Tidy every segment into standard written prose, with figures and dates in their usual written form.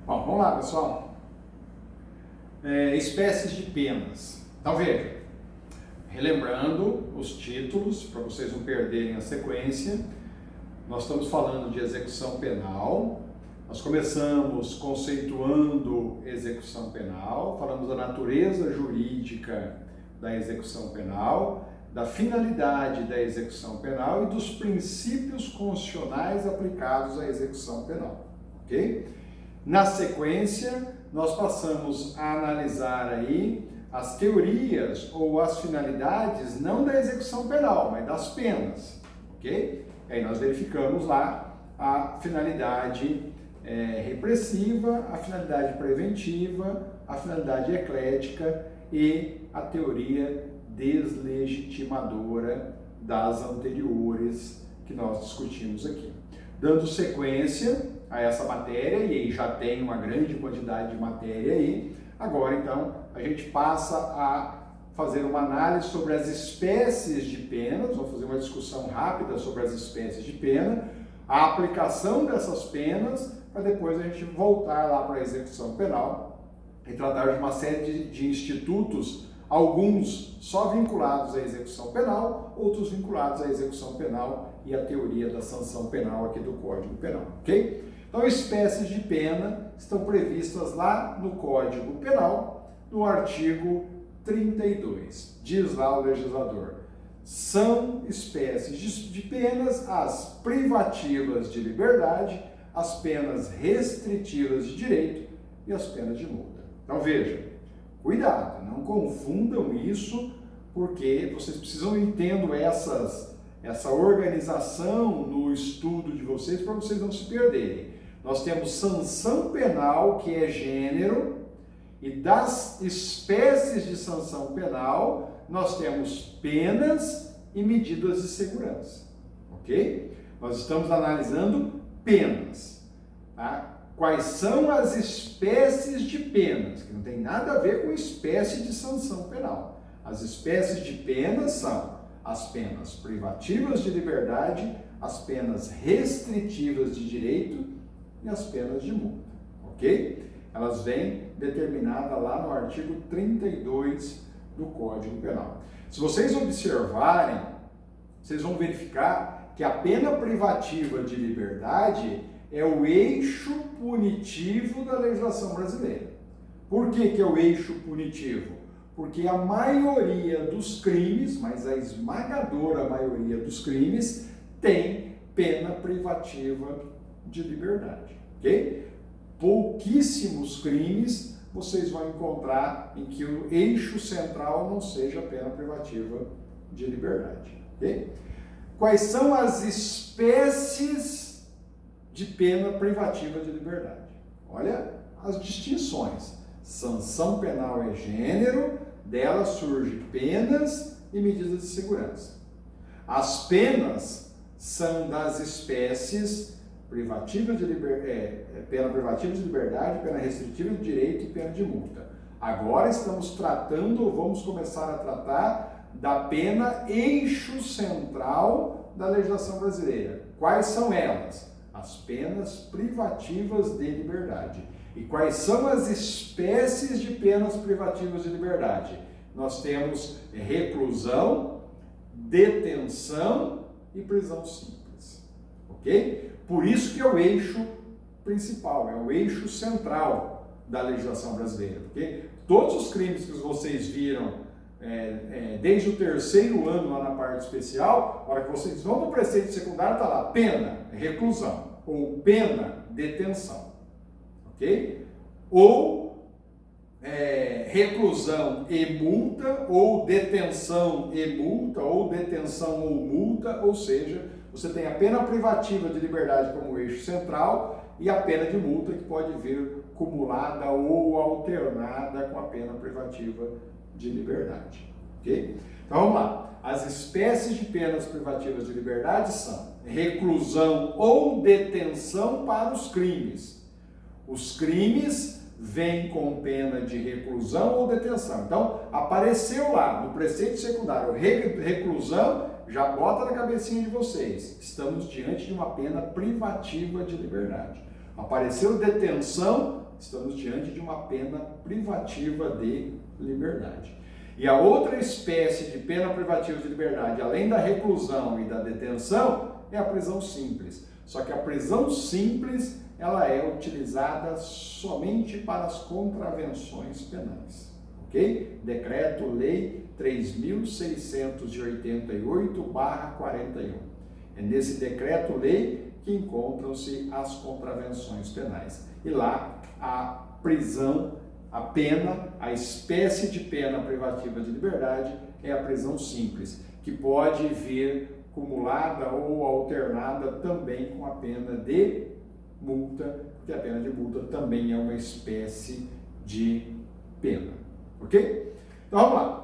Bom, vamos lá, pessoal. Espécies de penas. Então, veja, relembrando os títulos, para vocês não perderem a sequência, nós estamos falando de execução penal. Nós começamos conceituando execução penal, falamos da natureza jurídica da execução penal, da finalidade da execução penal e dos princípios constitucionais aplicados à execução penal, ok? Na sequência, nós passamos a analisar aí as teorias ou as finalidades não da execução penal, mas das penas, ok? E aí nós verificamos lá a finalidade repressiva, a finalidade preventiva, a finalidade eclética e a teoria deslegitimadora das anteriores que nós discutimos aqui. Dando sequência a essa matéria, e aí já tem uma grande quantidade de matéria aí, agora então a gente passa a fazer uma análise sobre as espécies de penas, vamos fazer uma discussão rápida sobre as espécies de pena, a aplicação dessas penas, para depois a gente voltar lá para a execução penal e tratar de uma série de institutos, alguns só vinculados à execução penal, outros vinculados à execução penal e à teoria da sanção penal aqui do Código Penal, ok? Então, espécies de pena estão previstas lá no Código Penal, no artigo 32. Diz lá o legislador: são espécies de penas as privativas de liberdade, as penas restritivas de direito e as penas de multa. Então, veja, cuidado, não confundam isso, porque vocês precisam ir tendo essa organização no estudo de vocês para vocês não se perderem. Nós temos sanção penal, que é gênero, e das espécies de sanção penal, nós temos penas e medidas de segurança, ok? Nós estamos analisando penas, tá? Quais são as espécies de penas, que não tem nada a ver com espécie de sanção penal. As espécies de penas são as penas privativas de liberdade, as penas restritivas de direito e as penas de multa, ok? Elas vêm determinadas lá no artigo 32 do Código Penal. Se vocês observarem, vocês vão verificar que a pena privativa de liberdade é o eixo punitivo da legislação brasileira. Por que é o eixo punitivo? Porque a maioria dos crimes, mas a esmagadora maioria dos crimes, tem pena privativa de liberdade, ok? Pouquíssimos crimes vocês vão encontrar em que o eixo central não seja a pena privativa de liberdade, ok? Quais são as espécies de pena privativa de liberdade? Olha as distinções. Sanção penal é gênero, dela surgem penas e medidas de segurança. As penas são das espécies privativa de pena privativa de liberdade, pena restritiva de direito e pena de multa. Agora estamos tratando, vamos começar a tratar da pena eixo central da legislação brasileira. Quais são elas? As penas privativas de liberdade. E quais são as espécies de penas privativas de liberdade? Nós temos reclusão, detenção e prisão simples, ok? Por isso que é o eixo principal, é o eixo central da legislação brasileira, porque todos os crimes que vocês viram desde o terceiro ano lá na parte especial, a hora que vocês vão no preceito secundário, está lá, pena, reclusão, ou pena, detenção, ok? Ou reclusão e multa, ou detenção e multa, ou detenção ou multa, ou seja, você tem a pena privativa de liberdade como eixo central e a pena de multa que pode vir cumulada ou alternada com a pena privativa de liberdade, ok? Então vamos lá. As espécies de penas privativas de liberdade são reclusão ou detenção para os crimes. Os crimes vêm com pena de reclusão ou detenção. Então, apareceu lá no preceito secundário reclusão, já bota na cabecinha de vocês. Estamos diante de uma pena privativa de liberdade. Apareceu detenção, estamos diante de uma pena privativa de liberdade. E a outra espécie de pena privativa de liberdade, além da reclusão e da detenção, é a prisão simples. Só que a prisão simples, ela é utilizada somente para as contravenções penais. Ok? Decreto-Lei 3.688/41. É nesse decreto-lei que encontram-se as contravenções penais. E lá a prisão, a pena, a espécie de pena privativa de liberdade é a prisão simples, que pode vir cumulada ou alternada também com a pena de multa, porque a pena de multa também é uma espécie de pena. Ok? Então vamos lá.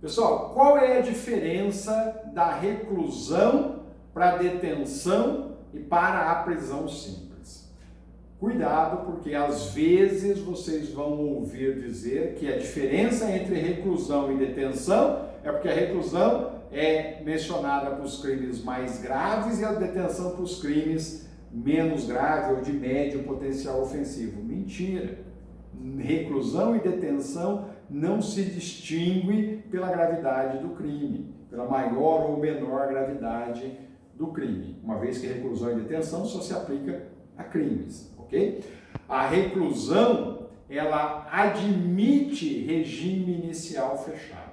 Pessoal, qual é a diferença da reclusão para a detenção e para a prisão simples? Cuidado, porque às vezes vocês vão ouvir dizer que a diferença entre reclusão e detenção é porque a reclusão é mencionada para os crimes mais graves e a detenção para os crimes menos graves ou de médio potencial ofensivo. Mentira! Reclusão e detenção não se distingue pela gravidade do crime, pela maior ou menor gravidade do crime, uma vez que reclusão e detenção só se aplica a crimes, ok? A reclusão, ela admite regime inicial fechado.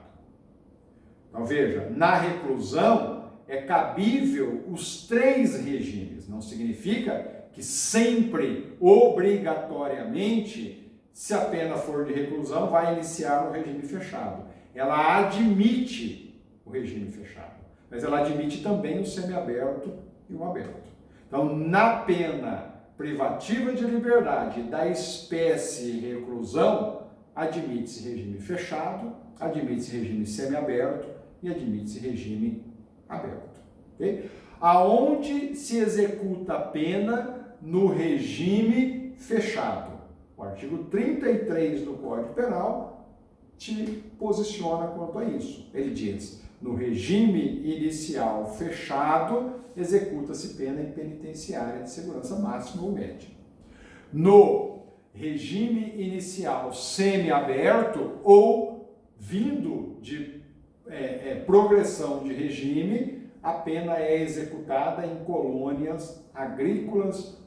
Então veja, na reclusão é cabível os 3 regimes, não significa que sempre, obrigatoriamente, se a pena for de reclusão, vai iniciar no regime fechado. Ela admite o regime fechado, mas ela admite também o semiaberto e o aberto. Então, na pena privativa de liberdade da espécie reclusão, admite-se regime fechado, admite-se regime semiaberto e admite-se regime aberto. Okay? Aonde se executa a pena no regime fechado? O artigo 33 do Código Penal te posiciona quanto a isso. Ele diz: no regime inicial fechado, executa-se pena em penitenciária de segurança máxima ou média. No regime inicial semiaberto ou vindo de progressão de regime, a pena é executada em colônias agrícolas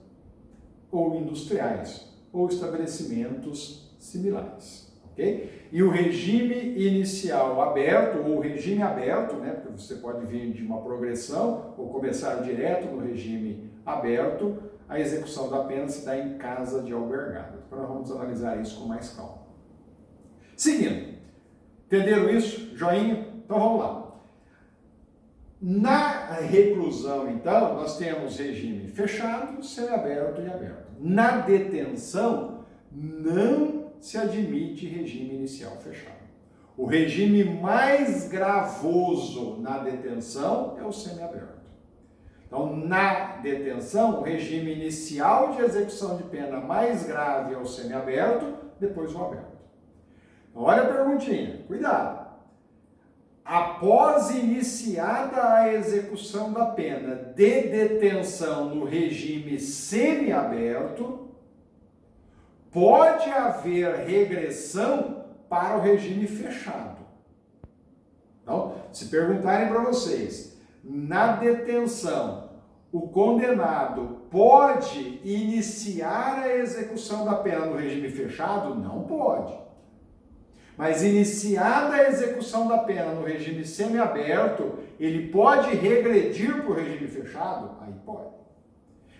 ou industriais, ou estabelecimentos similares, ok? E o regime inicial aberto, ou regime aberto, né, porque você pode vir de uma progressão ou começar direto no regime aberto, a execução da pena se dá em casa de albergado. Então nós vamos analisar isso com mais calma. Seguindo, entenderam isso? Joinha? Então vamos lá. Na reclusão, então, nós temos regime fechado, semiaberto e aberto. Na detenção, não se admite regime inicial fechado. O regime mais gravoso na detenção é o semiaberto. Então, na detenção, o regime inicial de execução de pena mais grave é o semiaberto, depois o aberto. Então, olha a perguntinha, cuidado. Após iniciada a execução da pena de detenção no regime semiaberto, pode haver regressão para o regime fechado. Então, se perguntarem para vocês, na detenção, o condenado pode iniciar a execução da pena no regime fechado? Não pode. Mas iniciada a execução da pena no regime semiaberto, ele pode regredir para o regime fechado? Aí pode.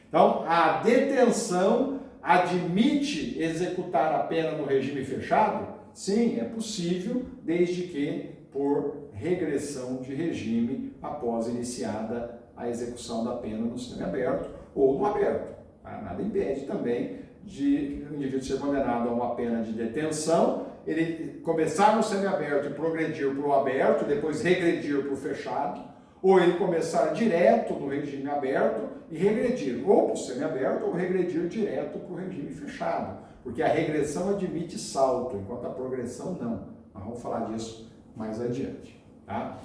Então, a detenção admite executar a pena no regime fechado? Sim, é possível, desde que por regressão de regime após iniciada a execução da pena no semiaberto ou no aberto. Tá? Nada impede também de o indivíduo ser condenado a uma pena de detenção, ele começar no semiaberto e progredir para o aberto, depois regredir para o fechado, ou ele começar direto no regime aberto e regredir, ou para o semiaberto, ou regredir direto para o regime fechado, porque a regressão admite salto, enquanto a progressão não. Nós vamos falar disso mais adiante. Tá?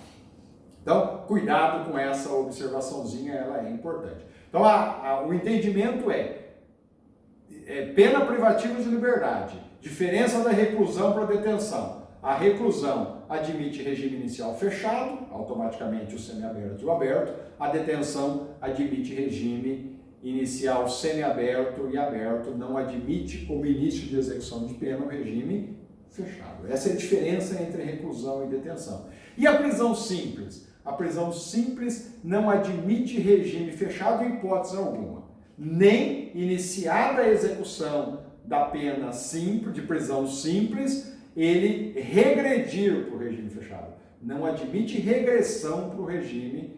Então, cuidado com essa observaçãozinha, ela é importante. Então, o entendimento Pena privativa de liberdade. Diferença da reclusão para a detenção. A reclusão admite regime inicial fechado, automaticamente o semiaberto e o aberto. A detenção admite regime inicial semiaberto e aberto, não admite como início de execução de pena o regime fechado. Essa é a diferença entre reclusão e detenção. E a prisão simples? A prisão simples não admite regime fechado em hipótese alguma. Nem iniciada a execução da pena simples, de prisão simples, ele regredir para o regime fechado. Não admite regressão para o regime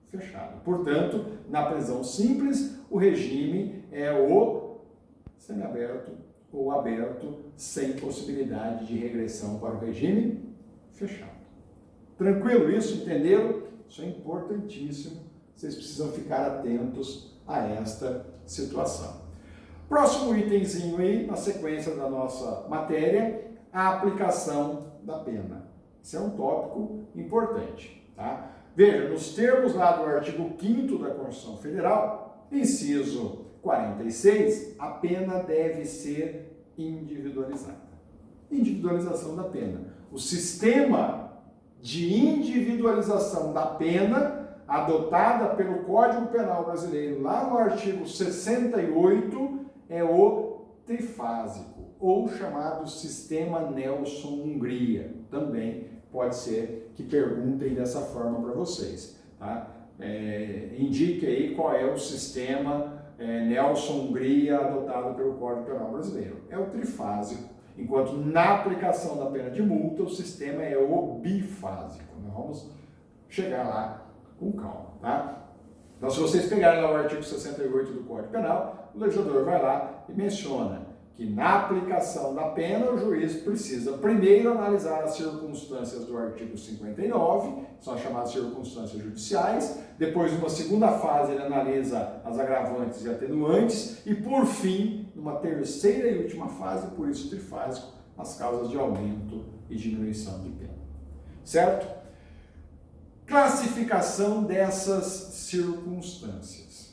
fechado. Portanto, na prisão simples, o regime é o semiaberto ou aberto, sem possibilidade de regressão para o regime fechado. Tranquilo isso? Entenderam? Isso é importantíssimo. Vocês precisam ficar atentos a esta situação. Próximo itemzinho aí, na sequência da nossa matéria, a aplicação da pena. Esse é um tópico importante, tá? Veja, nos termos lá do artigo 5º da Constituição Federal, inciso 46, a pena deve ser individualizada. Individualização da pena. O sistema de individualização da pena adotada pelo Código Penal brasileiro, lá no artigo 68, é o trifásico, ou chamado sistema Nelson-Hungria. Também pode ser que perguntem dessa forma para vocês. Tá? Indique aí qual é o sistema Nelson-Hungria adotado pelo Código Penal brasileiro. É o trifásico, enquanto na aplicação da pena de multa o sistema é o bifásico. Nós vamos chegar lá com calma. Tá? Então, se vocês pegarem lá o artigo 68 do Código Penal, o legislador vai lá e menciona que na aplicação da pena o juiz precisa primeiro analisar as circunstâncias do artigo 59, são as chamadas circunstâncias judiciais, depois numa segunda fase ele analisa as agravantes e atenuantes e por fim, numa terceira e última fase, por isso trifásico, as causas de aumento e diminuição de pena. Certo? Classificação dessas circunstâncias.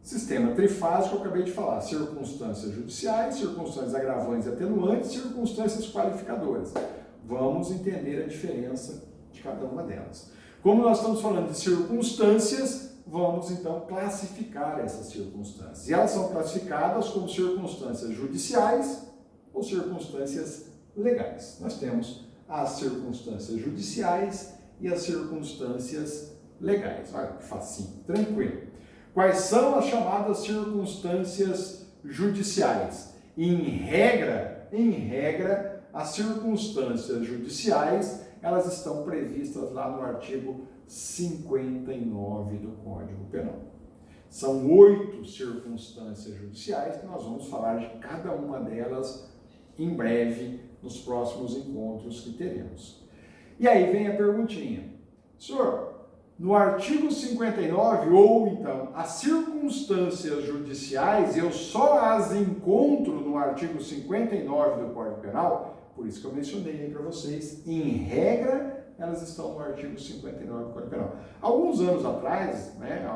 Sistema trifásico, eu acabei de falar, circunstâncias judiciais, circunstâncias agravantes e atenuantes, circunstâncias qualificadoras. Vamos entender a diferença de cada uma delas. Como nós estamos falando de circunstâncias, vamos então classificar essas circunstâncias. E elas são classificadas como circunstâncias judiciais ou circunstâncias legais. Nós temos as circunstâncias judiciais e as circunstâncias legais. Olha que facinho, tranquilo. Quais são as chamadas circunstâncias judiciais? Em regra, as circunstâncias judiciais, elas estão previstas lá no artigo 59 do Código Penal. São 8 circunstâncias judiciais que nós vamos falar de cada uma delas em breve nos próximos encontros que teremos. E aí vem a perguntinha. Senhor, no artigo 59, ou então as circunstâncias judiciais, eu só as encontro no artigo 59 do Código Penal, por isso que eu mencionei aí para vocês, em regra, elas estão no artigo 59 do Código Penal. Alguns anos atrás, né,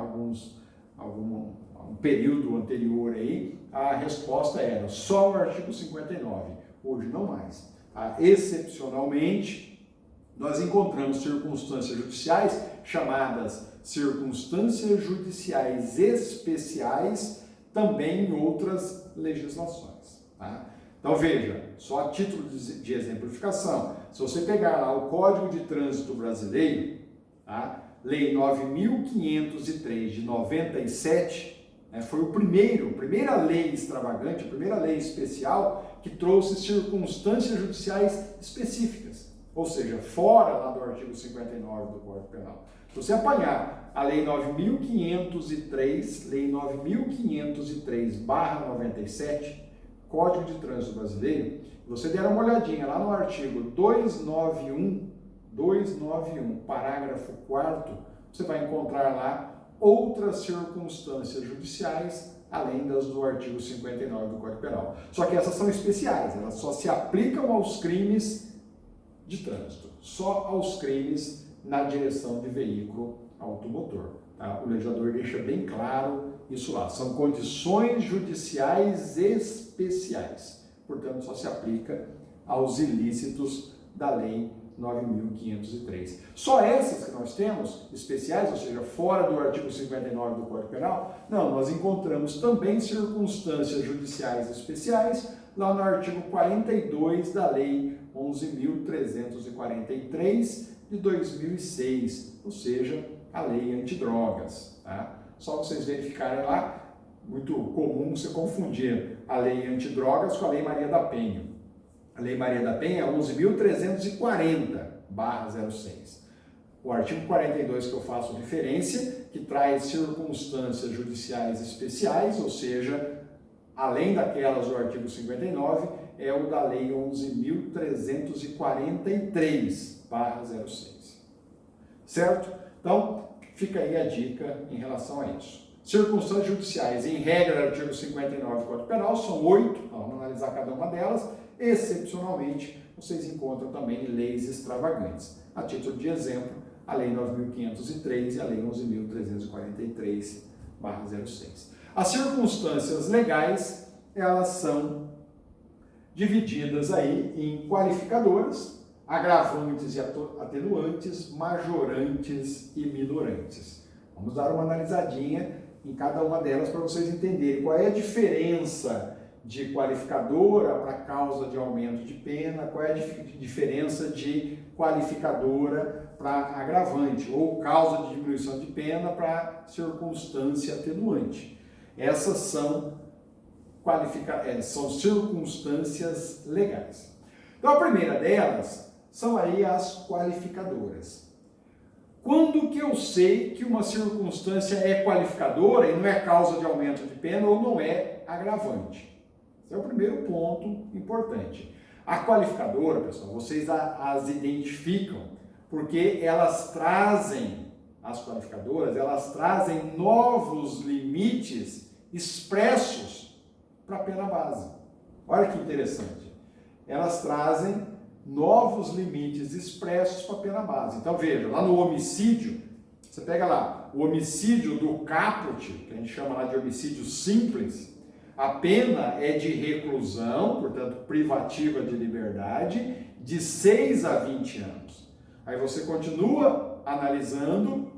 um período anterior aí, a resposta era só no artigo 59, hoje não mais. Excepcionalmente, nós encontramos circunstâncias judiciais chamadas circunstâncias judiciais especiais também em outras legislações. Tá? Então veja, só a título de exemplificação, se você pegar lá o Código de Trânsito Brasileiro, tá? Lei 9.503 de 97, foi a primeira lei extravagante, a primeira lei especial que trouxe circunstâncias judiciais específicas. Ou seja, fora lá do artigo 59 do Código Penal. Se você apanhar a Lei 9.503, Lei 9.503/97, Código de Trânsito Brasileiro, você der uma olhadinha lá no artigo 291, parágrafo 4º, você vai encontrar lá outras circunstâncias judiciais, além das do artigo 59 do Código Penal. Só que essas são especiais, elas só se aplicam aos crimes de trânsito, só aos crimes na direção de veículo automotor. Tá? O legislador deixa bem claro isso lá. São condições judiciais especiais. Portanto, só se aplica aos ilícitos da Lei 9.503. Só essas que nós temos, especiais, ou seja, fora do artigo 59 do Código Penal? Não, nós encontramos também circunstâncias judiciais especiais lá no artigo 42 da Lei 11.343 de 2006, ou seja, a Lei Antidrogas. Tá? Só vocês verificarem lá, muito comum você confundir a Lei Antidrogas com a Lei Maria da Penha. A Lei Maria da Penha é 11.340/06. O artigo 42 que eu faço referência, que traz circunstâncias judiciais especiais, ou seja, além daquelas do artigo 59, é o da Lei 11.343/06. Certo? Então, fica aí a dica em relação a isso. Circunstâncias judiciais, em regra, artigo 59 do Código Penal, são 8, vamos analisar cada uma delas. Excepcionalmente, vocês encontram também leis extravagantes. A título de exemplo, a Lei 9.503 e a Lei 11.343/06. As circunstâncias legais, elas são divididas aí em qualificadoras, agravantes e atenuantes, majorantes e minorantes. Vamos dar uma analisadinha em cada uma delas para vocês entenderem qual é a diferença de qualificadora para causa de aumento de pena, qual é a diferença de qualificadora para agravante, ou causa de diminuição de pena para circunstância atenuante. Essas são circunstâncias legais. Então, a primeira delas são aí as qualificadoras. Quando que eu sei que uma circunstância é qualificadora e não é causa de aumento de pena ou não é agravante? Esse é o primeiro ponto importante. A qualificadora, pessoal, vocês as identificam porque elas trazem, as qualificadoras, elas trazem novos limites expressos para a pena base. Olha que interessante. Elas trazem novos limites expressos para a pena base. Então, veja, lá no homicídio, você pega lá, o homicídio do caput, que a gente chama lá de homicídio simples, a pena é de reclusão, portanto, privativa de liberdade, de 6 a 20 anos. Aí você continua analisando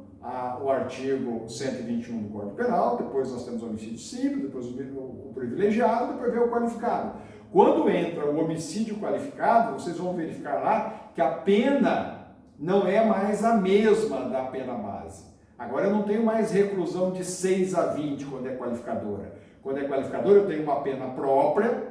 o artigo 121 do Código Penal, depois nós temos o homicídio simples, depois o privilegiado, depois vem o qualificado. Quando entra o homicídio qualificado, vocês vão verificar lá que a pena não é mais a mesma da pena base. Agora eu não tenho mais reclusão de 6 a 20 quando é qualificadora. Quando é qualificadora eu tenho uma pena própria,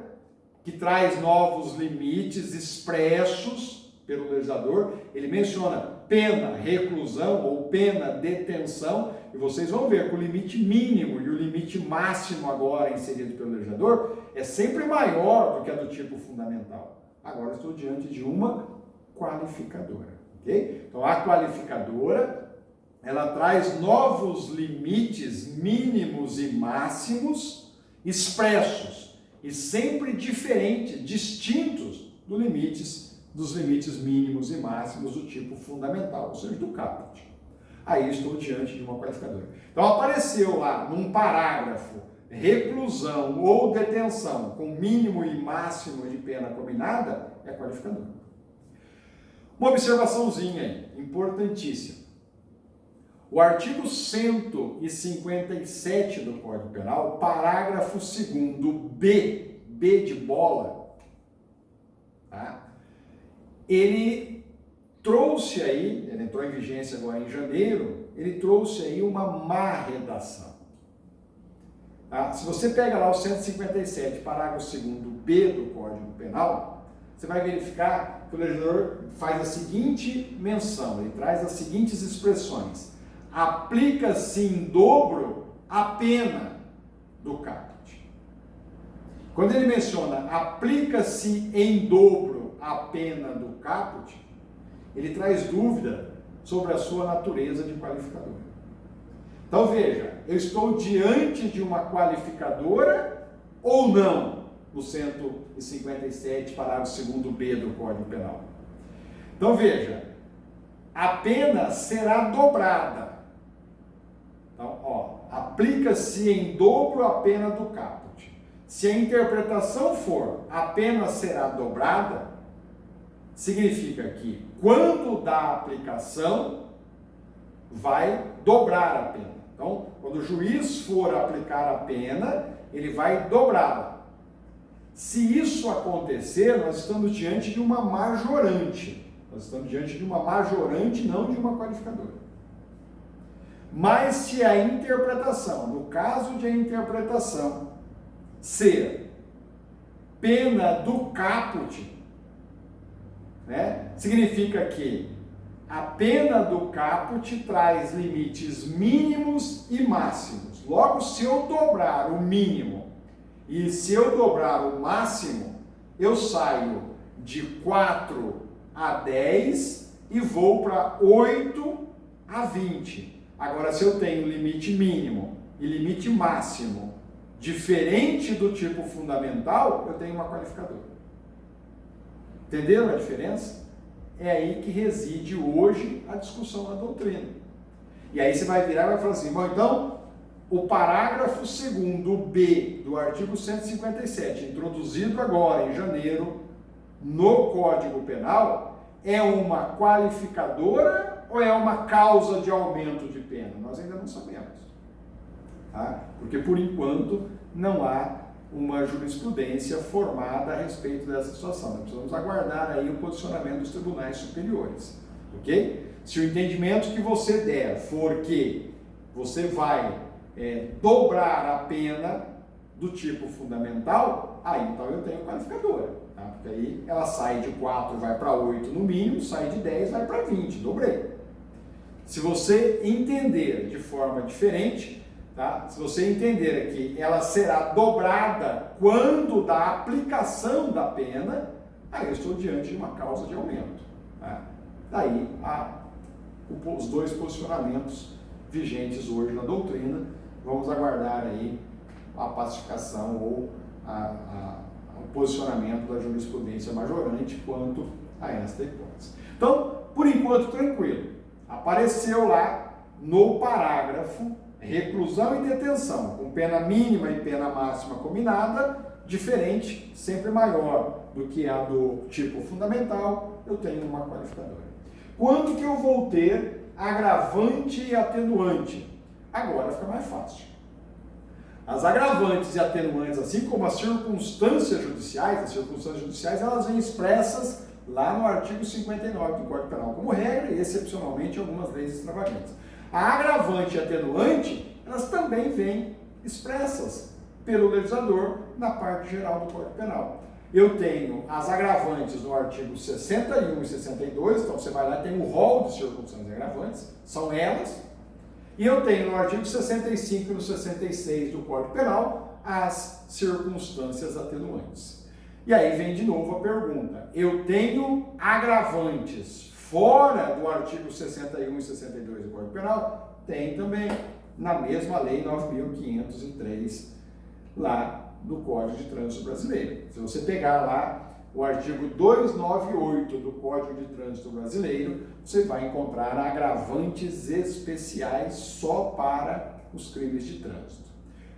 que traz novos limites expressos pelo legislador. Ele menciona pena reclusão ou pena detenção, e vocês vão ver que o limite mínimo e o limite máximo agora inserido pelo legislador é sempre maior do que a do tipo fundamental. Agora estou diante de uma qualificadora, ok? Então a qualificadora, ela traz novos limites mínimos e máximos expressos e sempre diferentes, distintos dos limites mínimos e máximos do tipo fundamental, ou seja, do caput. Aí estou diante de uma qualificadora. Então apareceu lá num parágrafo reclusão ou detenção com mínimo e máximo de pena combinada, é qualificadora. Uma observaçãozinha aí, importantíssima. O artigo 157 do Código Penal, parágrafo 2º, B de bola, tá? Ele trouxe aí, ele entrou em vigência agora em janeiro, ele trouxe aí uma má redação. Tá? Se você pega lá o 157, parágrafo 2º, B do Código Penal, você vai verificar que o legislador faz a seguinte menção, ele traz as seguintes expressões: aplica-se em dobro a pena do caput. Quando ele menciona aplica-se em dobro a pena do caput, ele traz dúvida sobre a sua natureza de qualificadora. Então veja, eu estou diante de uma qualificadora ou não no 157, parágrafo 2º B do Código Penal. Então veja, a pena será dobrada. Então, aplica-se em dobro a pena do caput. Se a interpretação for a pena será dobrada, significa que quando da aplicação vai dobrar a pena. Então, quando o juiz for aplicar a pena, ele vai dobrá-la. Se isso acontecer, nós estamos diante de uma majorante. Nós estamos diante de uma majorante, não de uma qualificadora. Mas se a interpretação, no caso de a interpretação, ser pena do caput, né, significa que a pena do caput traz limites mínimos e máximos. Logo, se eu dobrar o mínimo e se eu dobrar o máximo, eu saio de 4 a 10 e vou para 8 a 20. Agora, se eu tenho limite mínimo e limite máximo diferente do tipo fundamental, eu tenho uma qualificadora. Entenderam a diferença? É aí que reside hoje a discussão na doutrina. E aí você vai virar e vai falar assim, bom, então, o parágrafo 2º B do artigo 157, introduzido agora em janeiro no Código Penal, é uma qualificadora ou é uma causa de aumento de pena? Nós ainda não sabemos. Tá? Porque, por enquanto, não há uma jurisprudência formada a respeito dessa situação. Nós precisamos aguardar aí o posicionamento dos tribunais superiores, ok? Se o entendimento que você der for que você vai dobrar a pena do tipo fundamental, aí então eu tenho qualificadora, tá? Porque aí ela sai de 4, vai para 8 no mínimo, sai de 10, vai para 20, dobrei. Se você entender de forma diferente, tá? Se você entender que ela será dobrada quando da aplicação da pena, aí eu estou diante de uma causa de aumento. Tá? Daí os dois posicionamentos vigentes hoje na doutrina. Vamos aguardar aí a pacificação ou o posicionamento da jurisprudência majorante quanto a esta hipótese. Então, por enquanto, tranquilo. Apareceu lá no parágrafo reclusão e detenção, com pena mínima e pena máxima combinada, diferente, sempre maior do que a do tipo fundamental, eu tenho uma qualificadora. Quando que eu vou ter agravante e atenuante? Agora fica mais fácil. As agravantes e atenuantes, assim como as circunstâncias judiciais, elas vêm expressas lá no artigo 59 do Código Penal como regra e, excepcionalmente, em algumas leis extravagantes. A agravante e atenuante, elas também vêm expressas pelo legislador na parte geral do Código Penal. Eu tenho as agravantes no artigo 61 e 62, então você vai lá e tem o rol de circunstâncias agravantes, são elas. E eu tenho no artigo 65 e no 66 do Código Penal as circunstâncias atenuantes. E aí vem de novo a pergunta, eu tenho agravantes fora do artigo 61 e 62 do Código Penal? Tem também, na mesma lei 9.503, lá do Código de Trânsito Brasileiro. Se você pegar lá o artigo 298 do Código de Trânsito Brasileiro, você vai encontrar agravantes especiais só para os crimes de trânsito.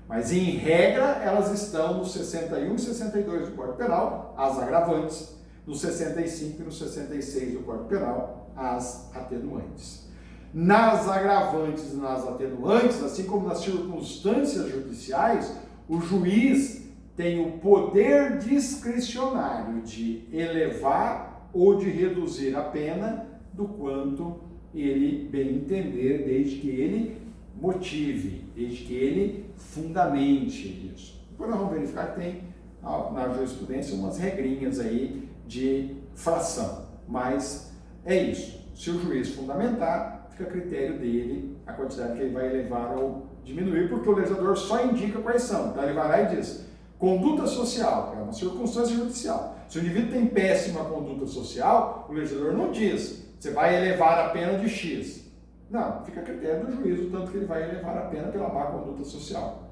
Mas, em regra, elas estão no 61 e 62 do Código Penal, as agravantes, no 65 e no 66 do Código Penal, as atenuantes. Nas agravantes e nas atenuantes, assim como nas circunstâncias judiciais, o juiz tem o poder discricionário de elevar ou de reduzir a pena do quanto ele bem entender, desde que ele motive, desde que ele fundamente isso. Depois nós vamos verificar que tem na jurisprudência umas regrinhas aí de fração, mas é isso. Se o juiz fundamentar, fica a critério dele a quantidade que ele vai elevar ou diminuir, porque o legislador só indica quais são. Então ele vai lá e diz, conduta social, que é uma circunstância judicial. Se o indivíduo tem péssima conduta social, o legislador não diz, você vai elevar a pena de X. Não, fica a critério do juiz, o tanto que ele vai elevar a pena pela má conduta social.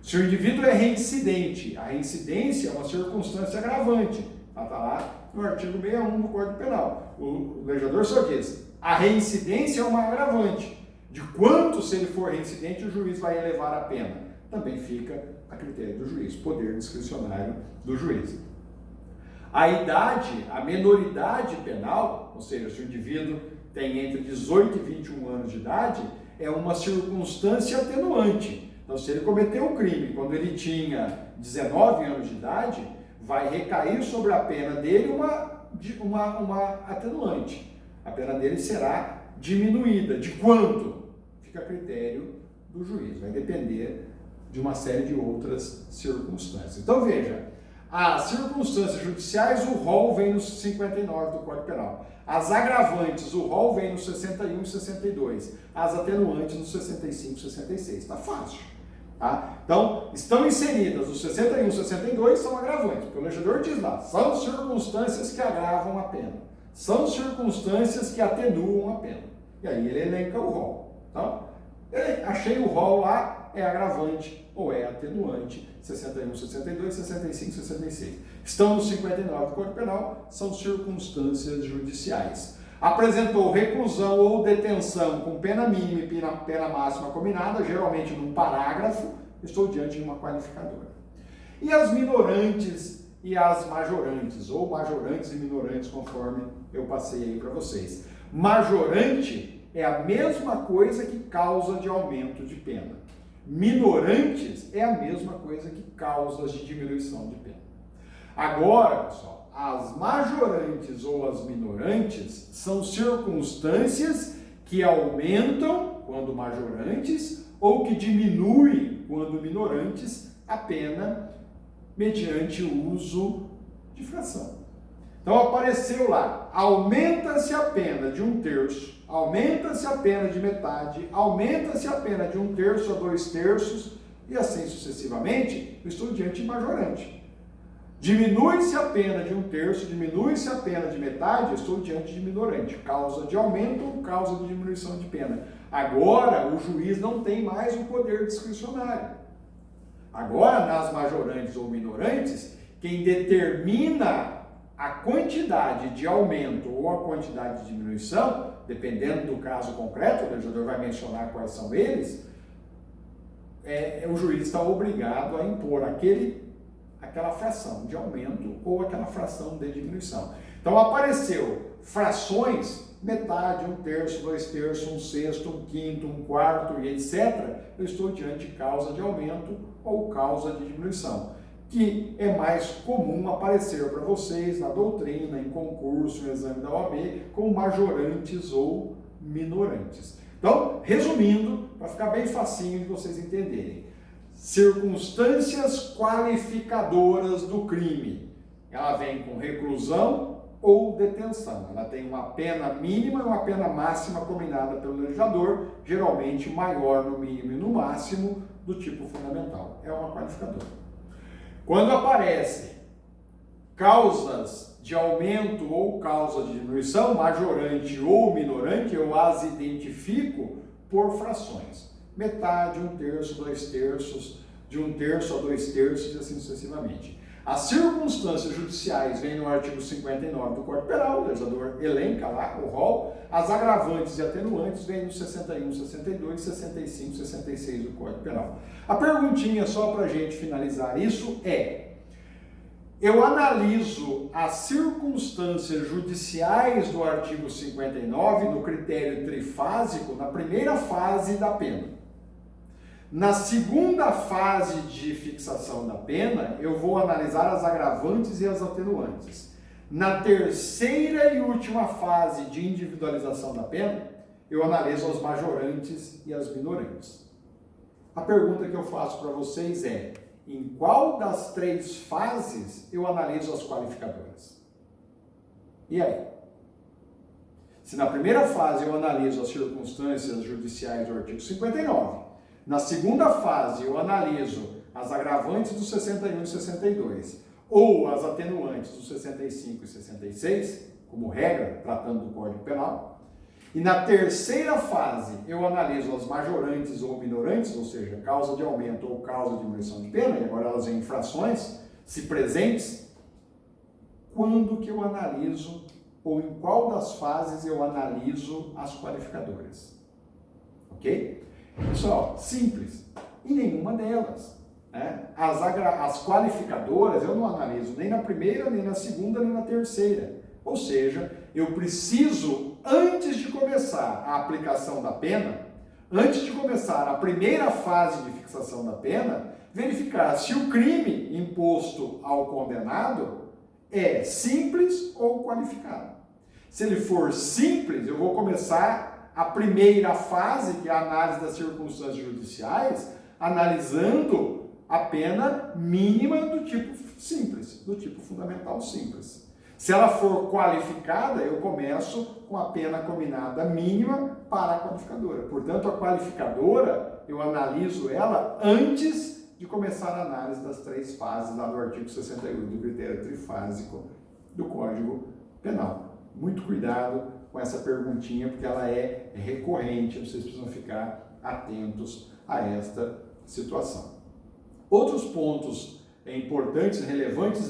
Se o indivíduo é reincidente, a reincidência é uma circunstância agravante. Está lá no artigo 61 do Código Penal. O legislador só diz, a reincidência é uma agravante. de quanto, se ele for reincidente, o juiz vai elevar a pena. Também fica a critério do juiz, poder discricionário do juiz. A idade, a menoridade penal, ou seja, se o indivíduo tem entre 18 e 21 anos de idade, é uma circunstância atenuante. Então, se ele cometeu um crime quando ele tinha 19 anos de idade, vai recair sobre a pena dele uma atenuante. A pena dele será diminuída. De quanto? Fica a critério do juiz. Vai depender de uma série de outras circunstâncias. Então, veja, as circunstâncias judiciais, o rol vem no 59 do Código Penal. As agravantes, o rol vem no 61 e 62. As atenuantes no 65 e 66. Está fácil. Tá? Então, estão inseridas os 61 e 62, são agravantes. Porque o legislador diz lá, são circunstâncias que agravam a pena. São circunstâncias que atenuam a pena. E aí ele elenca o rol. Então, achei o rol lá, é agravante ou é atenuante, 61, 62, 65, 66. Estão no 59 do Código Penal, são circunstâncias judiciais. Apresentou reclusão ou detenção com pena mínima e pena máxima combinada, geralmente num parágrafo, estou diante de uma qualificadora. E as minorantes e as majorantes, ou majorantes e minorantes, conforme eu passei aí para vocês. Majorante é a mesma coisa que causa de aumento de pena. Minorantes é a mesma coisa que causas de diminuição de pena. Agora, pessoal, as majorantes ou as minorantes são circunstâncias que aumentam quando majorantes ou que diminuem quando minorantes a pena mediante o uso de fração. Então apareceu lá, aumenta-se a pena de 1/3, aumenta-se a pena de metade, aumenta-se a pena de 1/3 a 2/3 e assim sucessivamente, eu estou diante de majorante. Diminui-se a pena de 1/3, diminui-se a pena de metade, eu estou diante de minorante, causa de aumento ou causa de diminuição de pena. Agora, o juiz não tem mais o poder discricionário. Agora, nas majorantes ou minorantes, quem determina a quantidade de aumento ou a quantidade de diminuição, dependendo do caso concreto, o legislador vai mencionar quais são eles, o juiz está obrigado a impor aquela fração de aumento ou aquela fração de diminuição. Então apareceu frações, metade, 1/3, 2/3, 1/6, 1/5, 1/4 e etc. Eu estou diante de causa de aumento ou causa de diminuição, que é mais comum aparecer para vocês na doutrina, em concurso, no exame da OAB, com majorantes ou minorantes. Então, resumindo, para ficar bem facinho de vocês entenderem, circunstâncias qualificadoras do crime. Ela vem com reclusão ou detenção. Ela tem uma pena mínima e uma pena máxima combinada pelo legislador, geralmente maior no mínimo e no máximo do tipo fundamental. É uma qualificadora. Quando aparecem causas de aumento ou causa de diminuição, majorante ou minorante, eu as identifico por frações. Metade, 1/3, 2/3, de 1/3 a 2/3 e assim sucessivamente. As circunstâncias judiciais vêm no artigo 59 do Código Penal, o legislador elenca lá o rol. As agravantes e atenuantes vêm no 61, 62, 65, 66 do Código Penal. A perguntinha, só para a gente finalizar isso, eu analiso as circunstâncias judiciais do artigo 59 no critério trifásico na primeira fase da pena. Na segunda fase de fixação da pena, eu vou analisar as agravantes e as atenuantes. Na terceira e última fase de individualização da pena, eu analiso as majorantes e as minorantes. A pergunta que eu faço para vocês é: em qual das 3 fases eu analiso as qualificadoras? E aí? Se na primeira fase eu analiso as circunstâncias judiciais do artigo 59, na segunda fase eu analiso as agravantes do 61 e 62, ou as atenuantes do 65 e 66, como regra, tratando do Código Penal, e na terceira fase eu analiso as majorantes ou minorantes, ou seja, causa de aumento ou causa de diminuição de pena, e agora elas em frações, se presentes, quando que eu analiso, ou em qual das fases eu analiso as qualificadoras? ok? Pessoal, simples. Em nenhuma delas. Né? As qualificadoras eu não analiso nem na primeira, nem na segunda, nem na terceira. Ou seja, eu preciso, antes de começar a aplicação da pena, antes de começar a primeira fase de fixação da pena, verificar se o crime imposto ao condenado é simples ou qualificado. Se ele for simples, eu vou começar a primeira fase, que é a análise das circunstâncias judiciais, analisando a pena mínima do tipo simples, do tipo fundamental simples. Se ela for qualificada, eu começo com a pena combinada mínima para a qualificadora. Portanto, a qualificadora, eu analiso ela antes de começar a análise das 3 fases lá do artigo 68 do critério trifásico do Código Penal. Muito cuidado com essa perguntinha, porque ela é recorrente, vocês precisam ficar atentos a esta situação. Outros pontos importantes e relevantes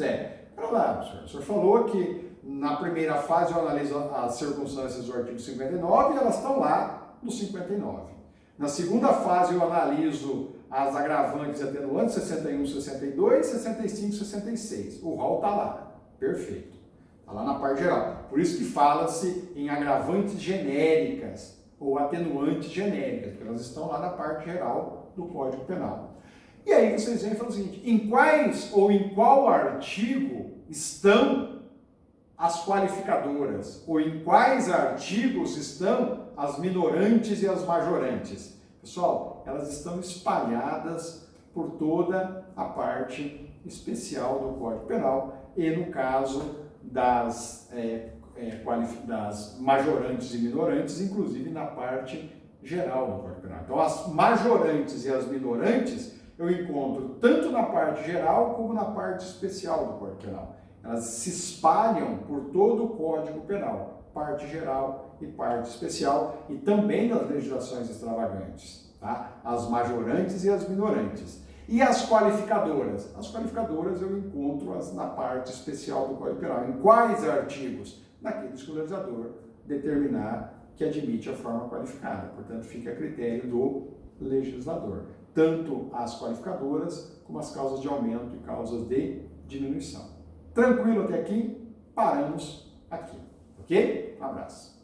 para lá, professor, o senhor falou que na primeira fase eu analiso as circunstâncias do artigo 59 e elas estão lá no 59. Na segunda fase eu analiso as agravantes e atenuantes 61, 62, 65, 66. O rol está lá, perfeito. Está lá na parte geral. Por isso que fala-se em agravantes genéricas ou atenuantes genéricas, porque elas estão lá na parte geral do Código Penal. E aí vocês vêm e falam o seguinte, em quais ou em qual artigo estão as qualificadoras? Ou em quais artigos estão as minorantes e as majorantes? Pessoal, elas estão espalhadas por toda a parte especial do Código Penal e no caso das majorantes e minorantes, inclusive na parte geral do Código Penal. Então, as majorantes e as minorantes eu encontro tanto na parte geral como na parte especial do Código Penal. Elas se espalham por todo o Código Penal, parte geral e parte especial, e também das legislações extravagantes, tá? As majorantes e as minorantes. E as qualificadoras? As qualificadoras eu encontro-as na parte especial do Código Penal. Em quais artigos? Naqueles que o legislador determinar que admite a forma qualificada. Portanto, fica a critério do legislador. Tanto as qualificadoras como as causas de aumento e causas de diminuição. Tranquilo até aqui? Paramos aqui. Ok? Um abraço.